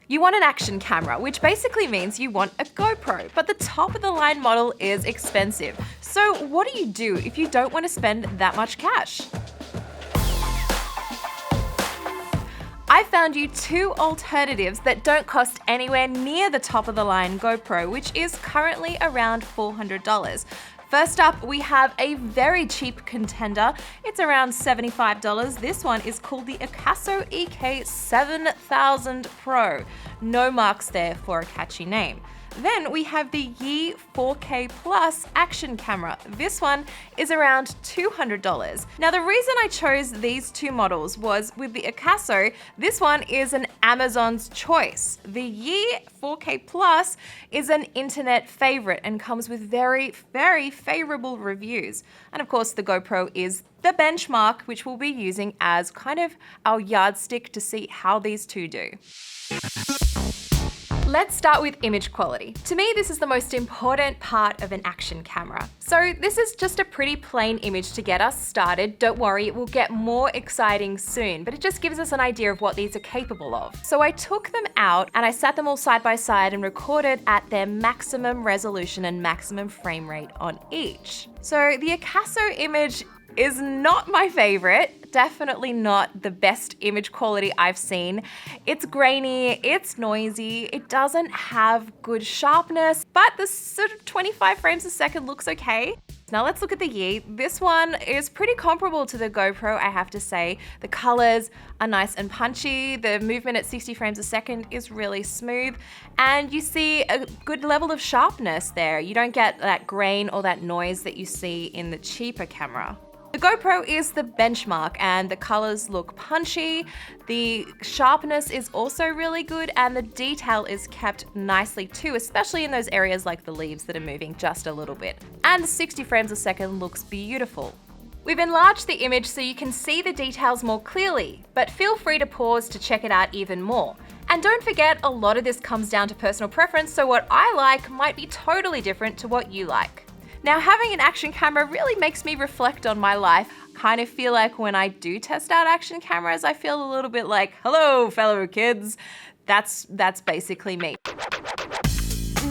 You want an action camera, which basically means you want a GoPro, but the top of the line model is expensive. So what do if you don't want to spend that much cash? I found you two alternatives that don't cost anywhere near the top of the line GoPro, which is currently around $400. First up, we have a very cheap contender. It's around $75. This one is called the Akaso EK7000 Pro. No marks there for a catchy name. Then we have the Yi 4K Plus action camera. This one is around $200. Now the reason I chose these two models was with the Akaso, this one is an Amazon's choice. The Yi 4K Plus is an internet favorite and comes with very, very favorable reviews. And of course the GoPro is the benchmark, which we'll be using as kind of our yardstick to see how these two do. Let's start with image quality. To me, this is the most important part of an action camera. So this is just a pretty plain image to get us started. Don't worry, it will get more exciting soon, but it just gives us an idea of what these are capable of. So I took them out and I sat them all side by side and recorded at their maximum resolution and maximum frame rate on each. So the Akaso image is not my favorite, definitely not the best image quality I've seen. It's grainy, it's noisy, it doesn't have good sharpness, but the sort of 25 frames a second looks okay. Now let's look at the Yi. This one is pretty comparable to the GoPro, I have to say. The colors are nice and punchy, the movement at 60 frames a second is really smooth, and you see a good level of sharpness there. You don't get that grain or that noise that you see in the cheaper camera. The GoPro is the benchmark and the colors look punchy, the sharpness is also really good, and the detail is kept nicely too, especially in those areas like the leaves that are moving just a little bit. And 60 frames a second looks beautiful. We've enlarged the image so you can see the details more clearly, but feel free to pause to check it out even more. And don't forget, a lot of this comes down to personal preference, so what I like might be totally different to what you like. Now, having an action camera really makes me reflect on my life. Kind of feel like when I do test out action cameras, I feel a little bit like, hello, fellow kids. That's basically me.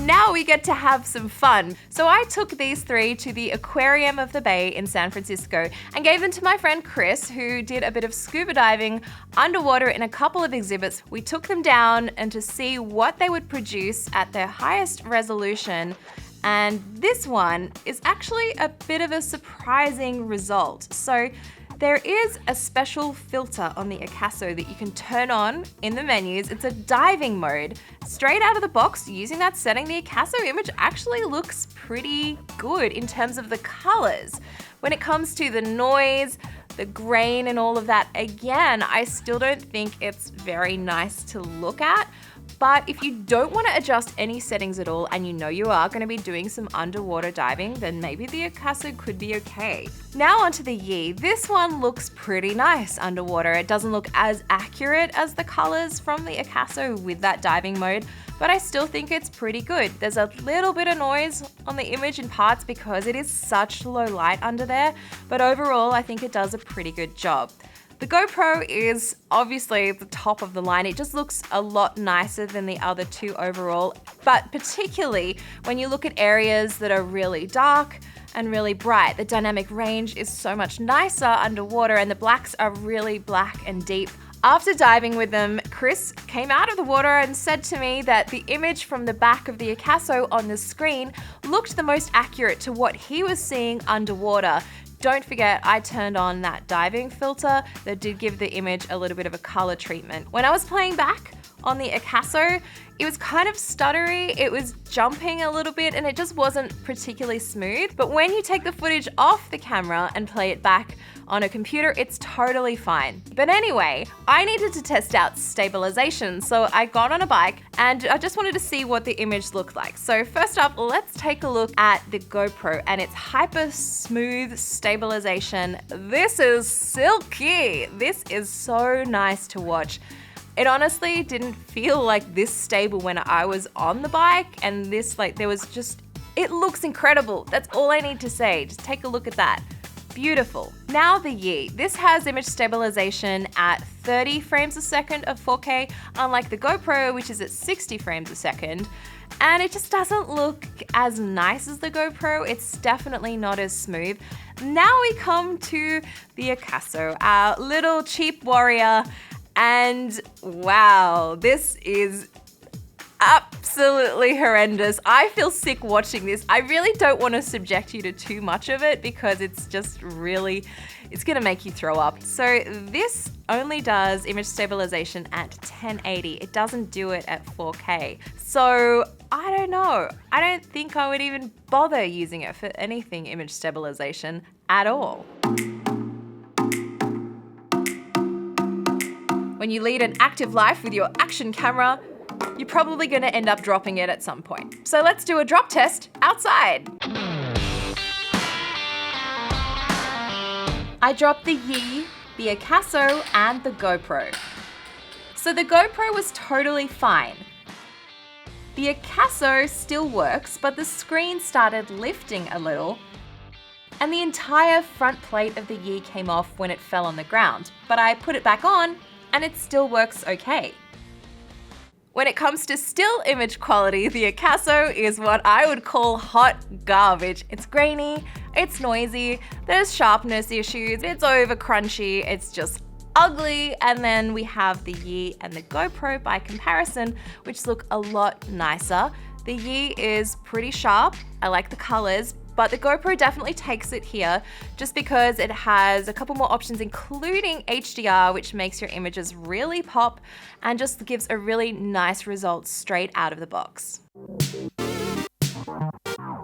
Now we get to have some fun. So I took these three to the Aquarium of the Bay in San Francisco and gave them to my friend Chris, who did a bit of scuba diving underwater in a couple of exhibits. We took them down and to see what they would produce at their highest resolution. And this one is actually a bit of a surprising result. So there is a special filter on the Akaso that you can turn on in the menus. It's a diving mode. Straight out of the box, using that setting, the Akaso image actually looks pretty good in terms of the colors. When it comes to the noise, the grain and all of that, again, I still don't think it's very nice to look at. But if you don't want to adjust any settings at all and you know you are going to be doing some underwater diving, then maybe the Akaso could be okay. Now onto the Yi. This one looks pretty nice underwater. It doesn't look as accurate as the colors from the Akaso with that diving mode, but I still think it's pretty good. There's a little bit of noise on the image in parts because it is such low light under there, but overall I think it does a pretty good job. The GoPro is obviously the top of the line. It just looks a lot nicer than the other two overall, but particularly when you look at areas that are really dark and really bright. The dynamic range is so much nicer underwater and the blacks are really black and deep. After diving with them, Chris came out of the water and said to me that the image from the back of the Akaso on the screen looked the most accurate to what he was seeing underwater. Don't forget, I turned on that diving filter that did give the image a little bit of a color treatment. When I was playing back on the Akaso, it was kind of stuttery, it was jumping a little bit, and it just wasn't particularly smooth. But when you take the footage off the camera and play it back on a computer, it's totally fine. But anyway, I needed to test out stabilization, so I got on a bike and I just wanted to see what the image looked like. So first up, let's take a look at the GoPro and its HyperSmooth stabilization. This is silky. This is so nice to watch. It honestly didn't feel like this stable when I was on the bike, and this, like, there was just, it looks incredible. That's all I need to say. Just take a look at that. beautiful. Now the Yi. This has image stabilization at 30 frames a second of 4K, unlike the GoPro, which is at 60 frames a second. And it just doesn't look as nice as the GoPro. It's definitely not as smooth. Now we come to the Akaso, our little cheap warrior. And wow, this is absolutely horrendous. I feel sick watching this. I really don't want to subject you to too much of it because it's just really, it's gonna make you throw up. So this only does image stabilization at 1080. It doesn't do it at 4K. So I don't know. I don't think I would even bother using it for anything image stabilization at all. When you lead an active life with your action camera, you're probably gonna end up dropping it at some point. So let's do a drop test outside. I dropped the Yi, the Akaso, and the GoPro. So the GoPro was totally fine. The Akaso still works, but the screen started lifting a little, and the entire front plate of the Yi came off when it fell on the ground. But I put it back on, and it still works okay. When it comes to still image quality, the Akaso is what I would call hot garbage. It's grainy, it's noisy, there's sharpness issues, it's over crunchy, it's just ugly. And then we have the Yi and the GoPro by comparison, which look a lot nicer. The Yi is pretty sharp, I like the colors, but the GoPro definitely takes it here just because it has a couple more options, including HDR, which makes your images really pop and just gives a really nice result straight out of the box.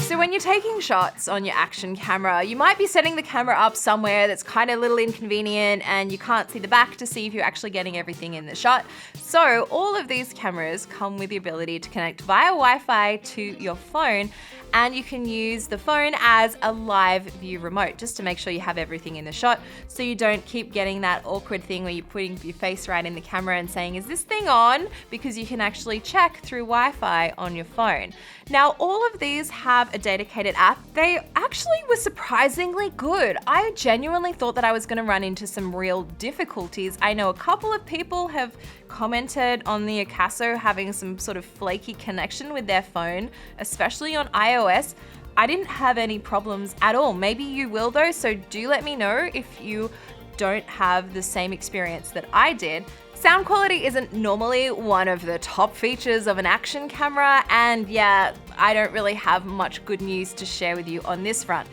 So when you're taking shots on your action camera, you might be setting the camera up somewhere that's kind of a little inconvenient and you can't see the back to see if you're actually getting everything in the shot. So all of these cameras come with the ability to connect via Wi-Fi to your phone, and you can use the phone as a live view remote just to make sure you have everything in the shot so you don't keep getting that awkward thing where you're putting your face right in the camera and saying, is this thing on? Because you can actually check through Wi-Fi on your phone. Now, all of these have a dedicated app. They actually were surprisingly good. I genuinely thought that I was gonna run into some real difficulties. I know a couple of people have commented on the Akaso having some sort of flaky connection with their phone, especially on iOS. I didn't have any problems at all. Maybe you will though, so do let me know if you don't have the same experience that I did. Sound quality isn't normally one of the top features of an action camera, and yeah, I don't really have much good news to share with you on this front.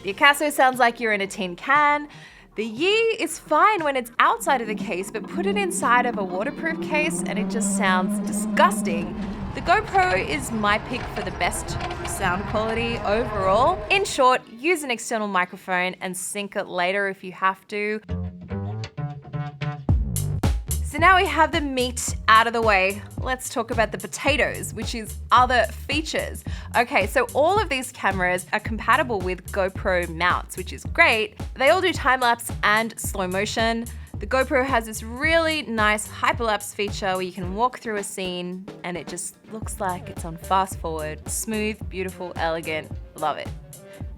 The Akaso sounds like you're in a tin can. The Yi is fine when it's outside of the case, but put it inside of a waterproof case and it just sounds disgusting. The GoPro is my pick for the best sound quality overall. In short, use an external microphone and sync it later if you have to. So now we have the meat out of the way, let's talk about the potatoes, which is other features. Okay, so all of these cameras are compatible with GoPro mounts, which is great. They all do time-lapse and slow motion. The GoPro has this really nice hyperlapse feature where you can walk through a scene and it just looks like it's on fast forward. Smooth, beautiful, elegant, love it.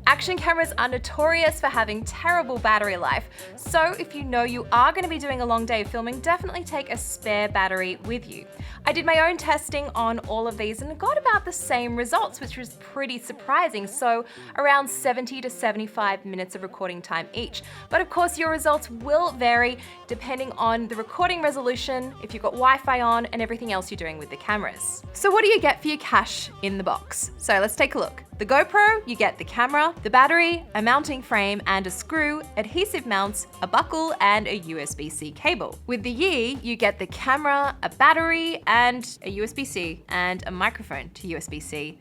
Action cameras are notorious for having terrible battery life, so if you know you are going to be doing a long day of filming, definitely take a spare battery with you. I did my own testing on all of these and got about the same results, which was pretty surprising, so around 70 to 75 minutes of recording time each. But of course your results will vary depending on the recording resolution, if you've got Wi-Fi on, and everything else you're doing with the cameras. So what do you get for your cash in the box? So let's take a look. The GoPro, you get the camera, the battery, a mounting frame and a screw, adhesive mounts, a buckle and a USB-C cable. With the Yi, you get the camera, a battery and a USB-C and a microphone to USB-C.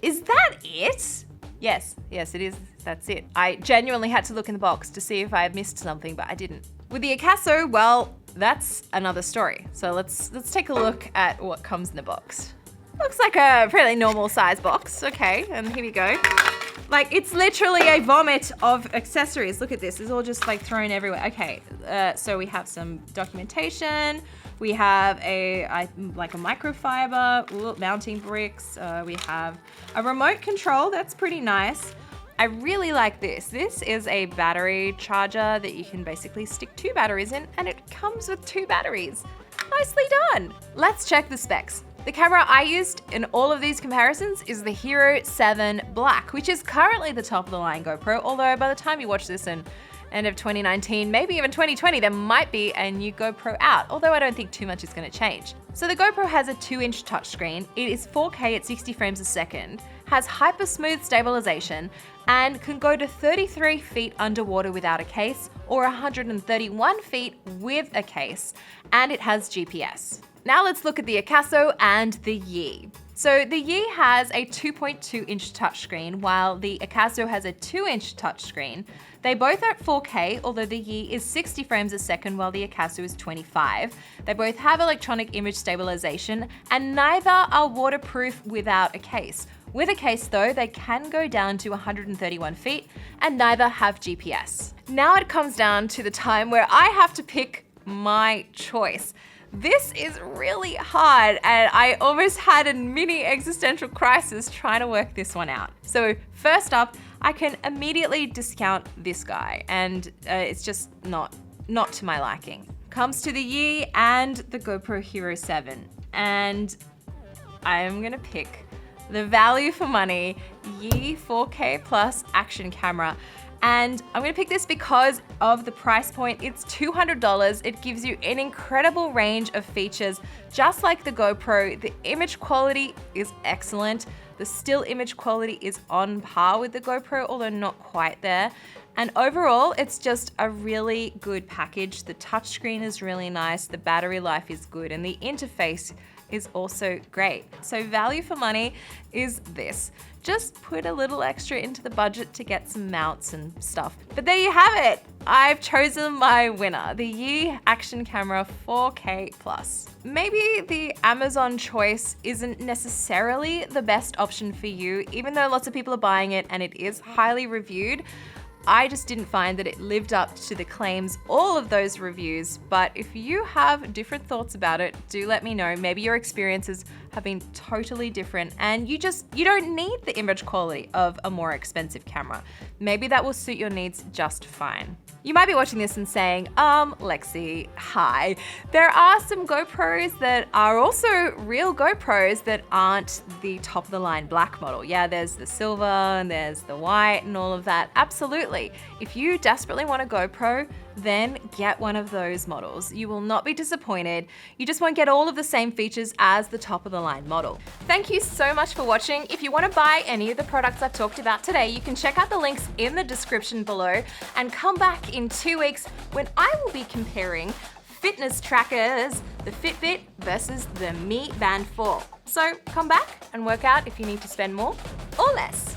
Is that it? Yes, it is. That's it. I genuinely had to look in the box to see if I had missed something, but I didn't. With the Akaso, well, that's another story. So let's take a look at what comes in the box. Looks like a fairly normal size box. Okay, and here we go. Like, it's literally a vomit of accessories. Look at this, it's all just like thrown everywhere. Okay, so we have some documentation. We have like a microfiber, mounting bricks. We have a remote control, that's pretty nice. I really like this. This is a battery charger that you can basically stick 2 batteries in, and it comes with 2 batteries. Nicely done. Let's check the specs. The camera I used in all of these comparisons is the Hero 7 Black, which is currently the top of the line GoPro, although by the time you watch this in end of 2019, maybe even 2020, there might be a new GoPro out, although I don't think too much is going to change. So the GoPro has a 2-inch touchscreen, it is 4K at 60 frames a second, has HyperSmooth stabilization, and can go to 33 feet underwater without a case, or 131 feet with a case, and it has GPS. Now let's look at the Akaso and the Yi. So the Yi has a 2.2-inch touchscreen, while the Akaso has a 2-inch touchscreen. They both are at 4K, although the Yi is 60 frames a second while the Akaso is 25. They both have electronic image stabilization, and neither are waterproof without a case. With a case though, they can go down to 131 feet, and neither have GPS. Now it comes down to the time where I have to pick my choice. This is really hard, and I almost had a mini existential crisis trying to work this one out. So first up, I can immediately discount this guy, and it's just not to my liking. Comes to the Yi and the GoPro Hero 7, and I'm gonna pick the value for money Yi 4K Plus action camera. And I'm gonna pick this because of the price point. It's $200. It gives you an incredible range of features, just like the GoPro. The image quality is excellent. The still image quality is on par with the GoPro, although not quite there. And overall, it's just a really good package. The touchscreen is really nice, the battery life is good, and the interface is also great. So value for money is this. Just put a little extra into the budget to get some mounts and stuff. But there you have it. I've chosen my winner, the Yi Action Camera 4K Plus. Maybe the Amazon choice isn't necessarily the best option for you, even though lots of people are buying it and it is highly reviewed. I just didn't find that it lived up to the claims, all of those reviews, but if you have different thoughts about it, do let me know. Maybe your experiences have been totally different and you don't need the image quality of a more expensive camera. Maybe that will suit your needs just fine. You might be watching this and saying, Lexi, hi. There are some GoPros that are also real GoPros that aren't the top of the line black model. Yeah, there's the silver and there's the white and all of that. Absolutely. If you desperately want a GoPro, then get one of those models. You will not be disappointed. You just won't get all of the same features as the top of the line model. Thank you so much for watching. If you want to buy any of the products I've talked about today, you can check out the links in the description below and come back in 2 weeks when I will be comparing fitness trackers, the Fitbit versus the Mi Band 4. So come back and work out if you need to spend more or less.